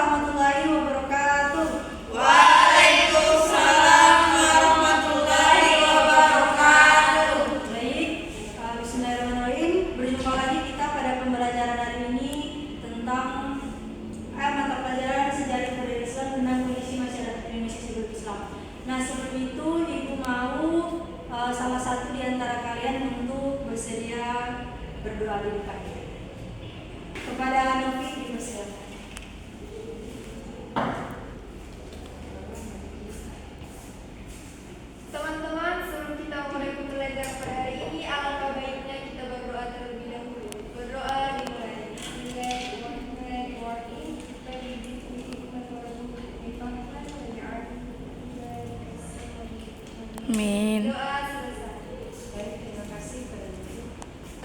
warahmatullahi wabarakatuh. Waalaikumsalam warahmatullahi wabarakatuh. Baik, bismillahirrahmanirrahim. Berjumpa lagi kita pada pembelajaran hari ini tentang mata pelajaran sejarah budaya Islam tentang kondisi masyarakat Indonesia sebelum Islam. Nah, seperti itu Ibu mau salah satu di antara kalian untuk bersedia berdoa di depan. Kepada Novi dipersilakan. Teman-teman, sebelum kita mulai belajar pada hari ini, alangkah baiknya kita berdoa terlebih dahulu. Berdoa dimulai. Amin. Doa selesai. Baik, terima kasih.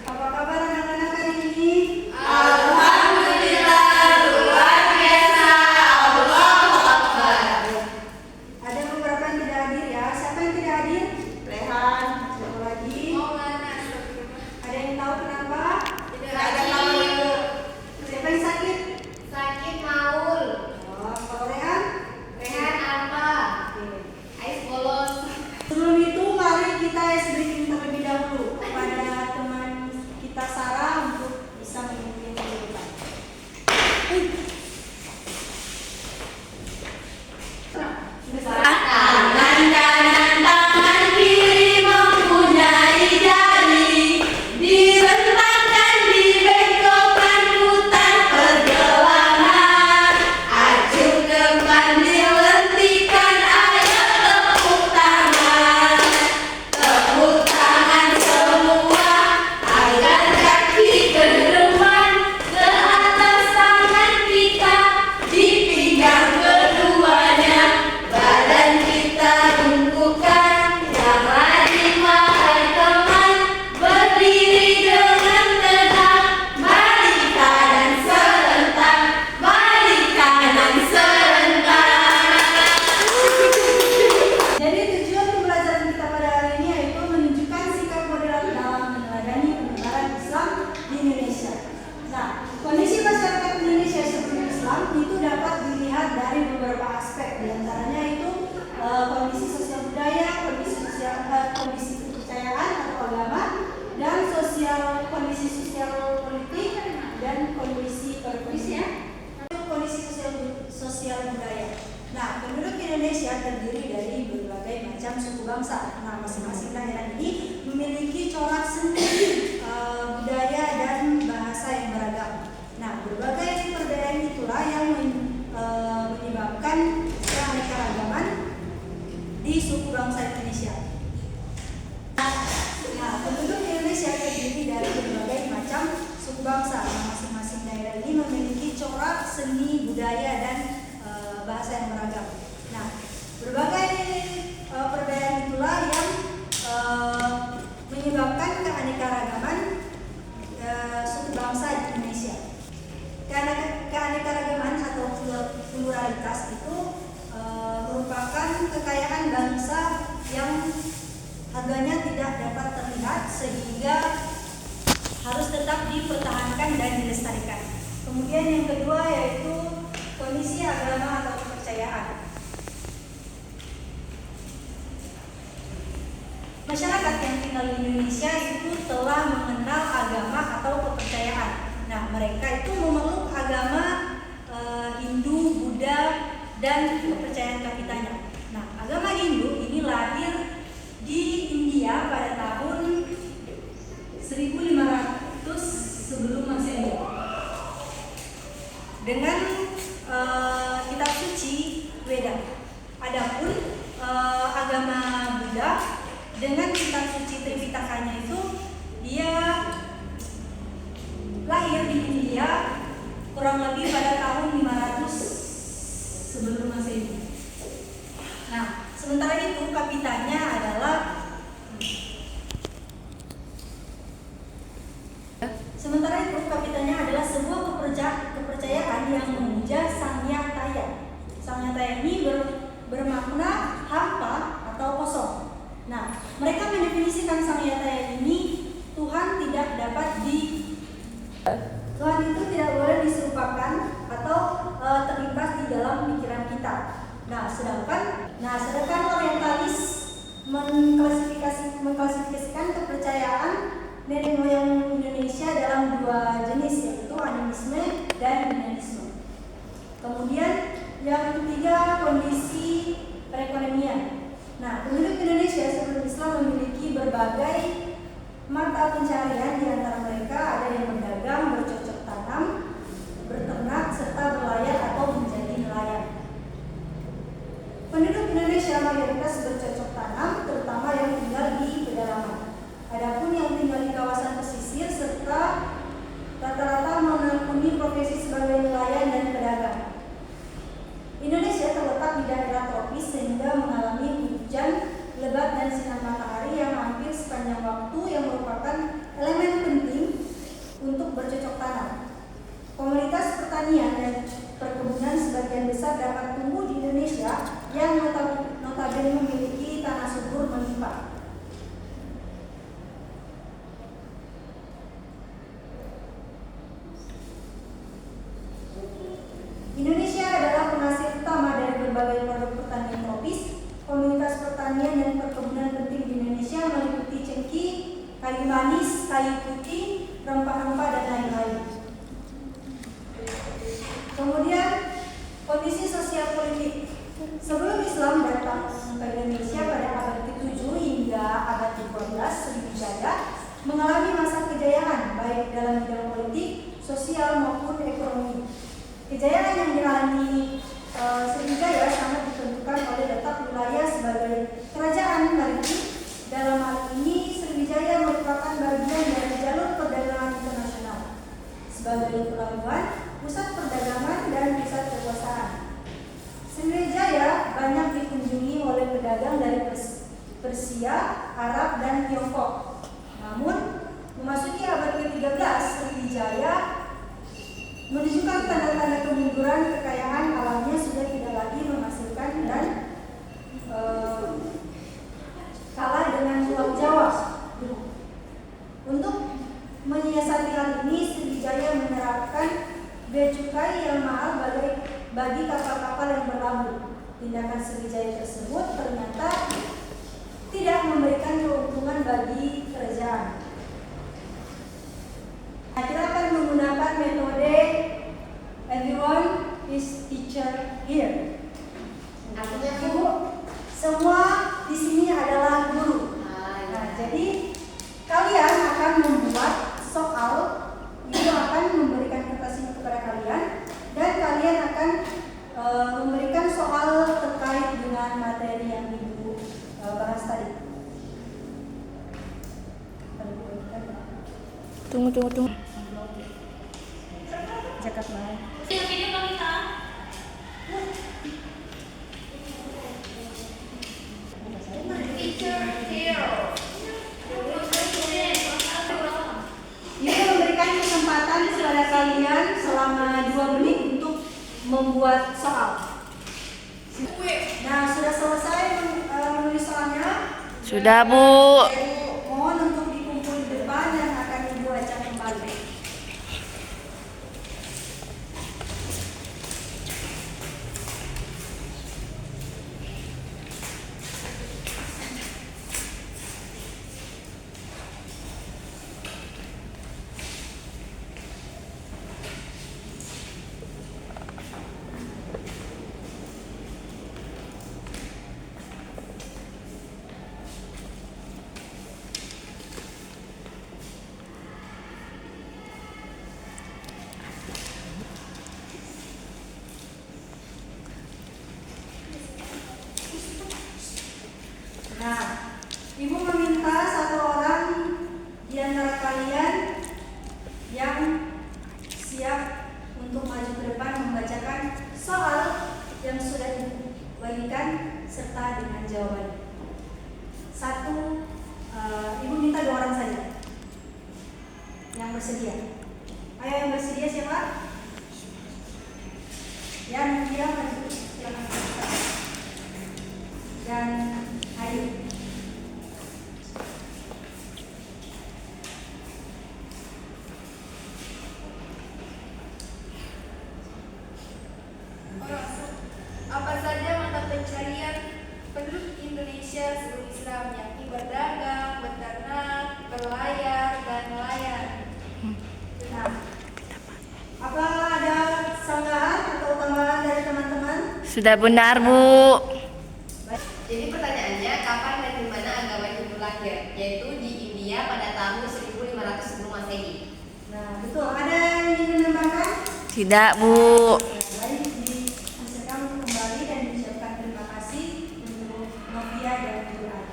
Apa kabar anak-anak hari ini? Alhamdulillah, luar biasa. Allahu Akbar. Ada beberapa yang tidak hadir ya. Siapa yang tidak hadir? Rehan. Siapa lagi? Maulana. Ada yang tahu kenapa? Tidak Ada tahu, Ibu. Siapa yang sakit? Sakit Maul. Oh, kalau Rehan? Rehan apa? Oke. Ais bolos. Sebelum itu mari kita briefing terlebih dahulu kepada teman kita Sarah untuk bisa memimpin kehidupan. Tangan kanan, tangan kiri mempunyai jari, direntangkan, dibengkokkan, putar pergelangan, acuh depan, dilentikan, ayo tepuk tangan semua, agar kaki ke depan, ke atas tangan kita, di pinggang keduanya, badan kita bungkukan, jangan dimarahi teman, berdiri dengan tenang, balik kanan serentak, balik kanan serentak. Jadi tujuan pembelajaran kita pada hari ini yaitu menunjukkan sikap moderat dalam meneladani penyebaran Islam di Indonesia. Nah, kondisi masyarakat Indonesia sebelum Islam itu dapat dilihat dari beberapa aspek, diantaranya itu kondisi sosial budaya, kondisi kepercayaan atau agama, dan kondisi sosial politik dan kondisi sosial budaya. Nah, penduduk Indonesia terdiri dari berbagai macam suku bangsa. Nah, masing-masing daerah ini memiliki corak seni, budaya dan bahasa yang beragam. Nah, berbagai perbedaan itulah yang menyebabkan keanekaragaman di suku bangsa Indonesia. Nah, penduduk Indonesia terdiri dari berbagai macam suku bangsa. Nah, masing-masing daerah ini memiliki corak seni, budaya dan bahasa yang beragam. Nah, berbagai perbedaan itulah yang menyebabkan keanekaragaman suku bangsa di Indonesia. Keanekaragaman atau pluralitas itu merupakan kekayaan bangsa yang harganya tidak dapat terlihat sehingga harus tetap dipertahankan dan dilestarikan. Kemudian yang kedua yaitu kondisi agama atau kepercayaan. Masyarakat yang tinggal di Indonesia itu telah mengenal agama atau kepercayaan. Nah, mereka itu memeluk agama Hindu, Buddha, dan kepercayaan kapitanya. Nah, agama Hindu ini lahir di India pada tahun 1500 sebelum Masehi dengan kitab suci Weda. Adapun agama Buddha dengan kitab suci Tripitaka-nya itu dia lahir di India kurang lebih pada tahun 500 sebelum Masehi. Nah, sementara itu kapitanya adalah sebuah kepercayaan yang memuja Sangyataya. Sangyataya ini bermakna hampa atau kosong. Nah, mereka mendefinisikan Sangyataya ini Tuhan tidak dapat Tuhan itu tidak boleh diserupakan atau Sedangkan orientalis mengklasifikasikan kepercayaan nenek moyang Indonesia dalam dua jenis, yaitu animisme dan humanisme. Kemudian yang ketiga, kondisi perekonomian. Penduduk Indonesia sebelum Islam memiliki berbagai mata pencaharian. Di antara mereka ada yang berdagang, bercocok tanam, berternak, serta berlayar atau menjadi nelayan. Penduduk Indonesia mayoritas bercocok tanam, terutama yang tinggal di pedalaman. Adapun yang tinggal di kawasan pesisir serta rata-rata menekuni profesi sebagai nelayan dan pedagang. Indonesia terletak di daerah tropis sehingga mengalami hujan lebat dan sinar matahari yang hampir sepanjang waktu, yang merupakan elemen penting untuk bercocok tanam. Komoditas pertanian dan perkebunan sebagian besar dapat tumbuh di Indonesia yang notabene memiliki tanah subur melimpah. Indonesia adalah penghasil utama dari berbagai produk pertanian tropis. Komunitas pertanian dan perkebunan penting di Indonesia meliputi cengkeh, kayu manis, kayu putih, rempah-rempah, dan lain-lain. Kemudian kondisi sosial politik. Sebelum Islam datang ke Indonesia pada abad ke-7 hingga abad ke-12, Sriwijaya mengalami masa kejayaan baik dalam bidang politik, sosial maupun ekonomi. Kejayaan yang dialami Sriwijaya sangat ditentukan oleh letak wilayah sebagai kerajaan maritim. Dalam hal ini, Sriwijaya merupakan bagian dari jalur perdagangan internasional sebagai pelabuhan, pusat perdagangan, dan pusat kekuasaan. Sriwijaya banyak dikunjungi oleh pedagang dari Persia, Arab, dan Tiongkok. Namun, memasuki abad ke-13, Sriwijaya menunjukkan tanda-tanda kemunduran. Kekayaan alamnya sudah tidak lagi menghasilkan dan kalah dengan Pulau Jawa. Untuk menyiasati hal ini, Sriwijaya menerapkan bea cukai yang mahal bagi kapal-kapal yang berlabuh. Tindakan Sriwijaya tersebut ternyata tidak memberikan keuntungan bagi kerajaan. Kita akan menggunakan metode everyone is teacher here. Artinya Ibu, semua di sini adalah guru. Jadi kalian akan membuat soal. Ibu akan memberikan kertas ini kepada kalian dan kalian akan memberikan soal terkait dengan materi yang Ibu bahas tadi. Tunggu. Jakat baik. Ini memberikan kesempatan kepada kalian selama 2 menit untuk membuat soal. Sudah selesai menulis soalnya? Sudah, Bu. Mohon untuk dikumpul di depan dan akan Ibu baca kembali. Ibu meminta satu orang di antara kalian yang siap untuk maju ke depan membacakan soal yang sudah Ibu bagikan serta dengan jawabannya. Ibu minta 2 orang saja yang bersedia. Ayo yang bersedia siapa? Yang dia maju, silakan. Dan Ayu. Apa saja mata penduduk Indonesia seluruh Islam, yakni berdagang, beternak, berlayar, dan nelayan. Nah, apa ada sanggahan atau tambahan dari teman-teman? Sudah benar, Bu. Jadi pertanyaannya, kapan dan di mana agama Hindu lahir? Yaitu di India pada tahun 1500 sebelum Masehi. Nah, betul. Ada yang ingin menambahkan? Tidak, Bu. Baik, disiapkan kembali dan disiapkan terima kasih untuk Novia dan Quran.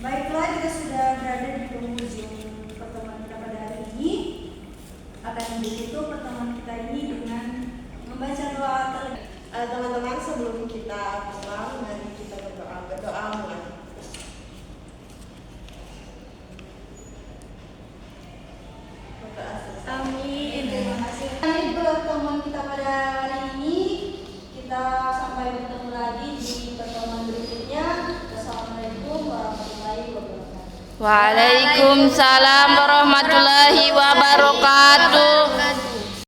Baiklah, kita sudah berada di penghujung pertemuan kita pada hari ini. Akan ditutup pertemuan kita ini dengan membaca doa terlebih. Teman-teman, sebelum kita pulang, mari kita berdoa mulai. Amin. Terima kasih. Ini pertemuan kita pada hari ini. Kita sampai bertemu lagi di pertemuan berikutnya. Wassalamualaikum warahmatullahi wabarakatuh. Waalaikumsalam.